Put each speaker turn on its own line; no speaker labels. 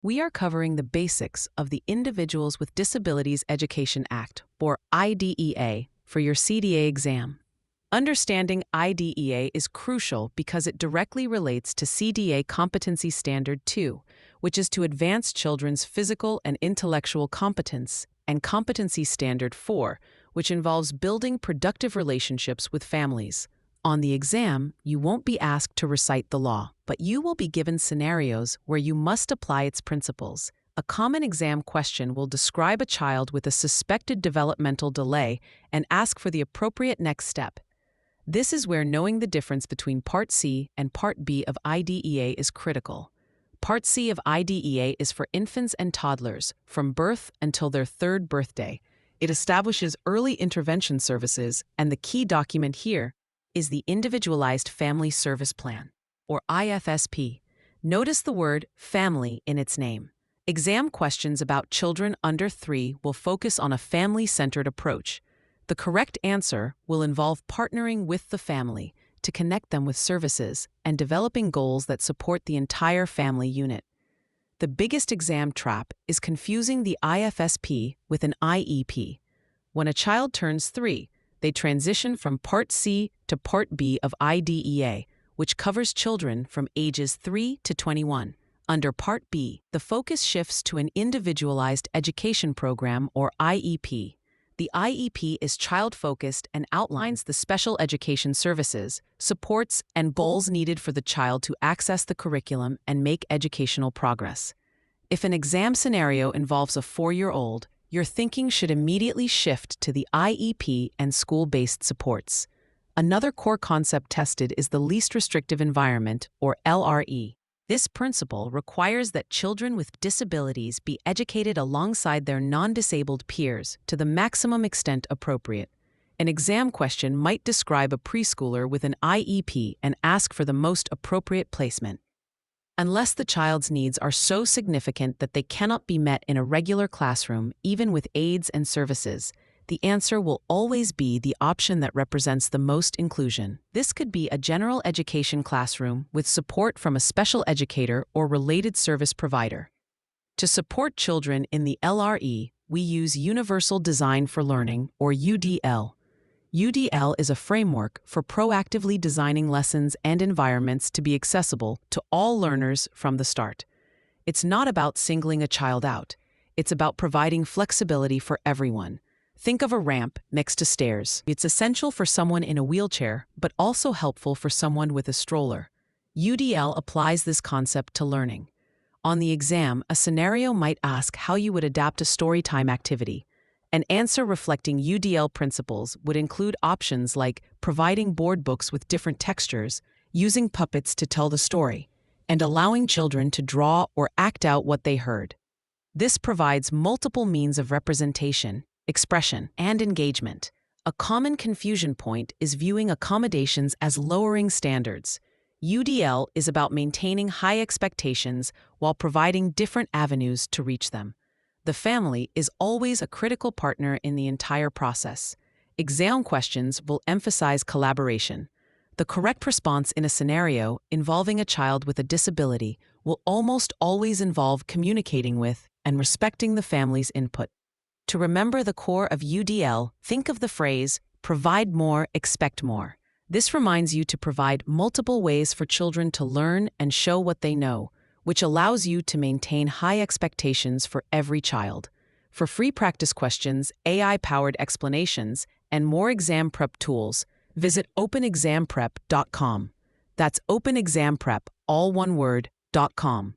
We are covering the basics of the Individuals with Disabilities Education Act, or IDEA, for your CDA exam. Understanding IDEA is crucial because it directly relates to CDA Competency Standard 2, which is to advance children's physical and intellectual competence, and Competency Standard 4, which involves building productive relationships with families. On the exam, you won't be asked to recite the law, but you will be given scenarios where you must apply its principles. A common exam question will describe a child with a suspected developmental delay and ask for the appropriate next step. This is where knowing the difference between Part C and Part B of IDEA is critical. Part C of IDEA is for infants and toddlers from birth until their third birthday. It establishes early intervention services, and the key document here is the Individualized Family Service Plan, or IFSP. Notice the word family in its name. Exam questions about children under 3 will focus on a family-centered approach. The correct answer will involve partnering with the family to connect them with services and developing goals that support the entire family unit. The biggest exam trap is confusing the IFSP with an IEP. When a child turns 3, they transition from Part C to Part B of IDEA, which covers children from ages 3 to 21. Under Part B, the focus shifts to an Individualized Education Program, or IEP. The IEP is child-focused and outlines the special education services, supports, and goals needed for the child to access the curriculum and make educational progress. If an exam scenario involves a 4-year-old, your thinking should immediately shift to the IEP and school-based supports. Another core concept tested is the Least Restrictive Environment, or LRE. This principle requires that children with disabilities be educated alongside their non-disabled peers to the maximum extent appropriate. An exam question might describe a preschooler with an IEP and ask for the most appropriate placement. Unless the child's needs are so significant that they cannot be met in a regular classroom, even with aids and services, the answer will always be the option that represents the most inclusion. This could be a general education classroom with support from a special educator or related service provider. To support children in the LRE, we use Universal Design for Learning, or UDL. UDL is a framework for proactively designing lessons and environments to be accessible to all learners from the start. It's not about singling a child out. It's about providing flexibility for everyone. Think of a ramp next to stairs. It's essential for someone in a wheelchair, but also helpful for someone with a stroller. UDL applies this concept to learning. On the exam, a scenario might ask how you would adapt a storytime activity. An answer reflecting UDL principles would include options like providing board books with different textures, using puppets to tell the story, and allowing children to draw or act out what they heard. This provides multiple means of representation, expression, and engagement. A common confusion point is viewing accommodations as lowering standards. UDL is about maintaining high expectations while providing different avenues to reach them. The family is always a critical partner in the entire process. Exam questions will emphasize collaboration. The correct response in a scenario involving a child with a disability will almost always involve communicating with and respecting the family's input. To remember the core of UDL, think of the phrase, "Provide more, expect more." This reminds you to provide multiple ways for children to learn and show what they know, which allows you to maintain high expectations for every child. For free practice questions, AI-powered explanations, and more exam prep tools, visit openexamprep.com. That's openexamprep, all one word, .com.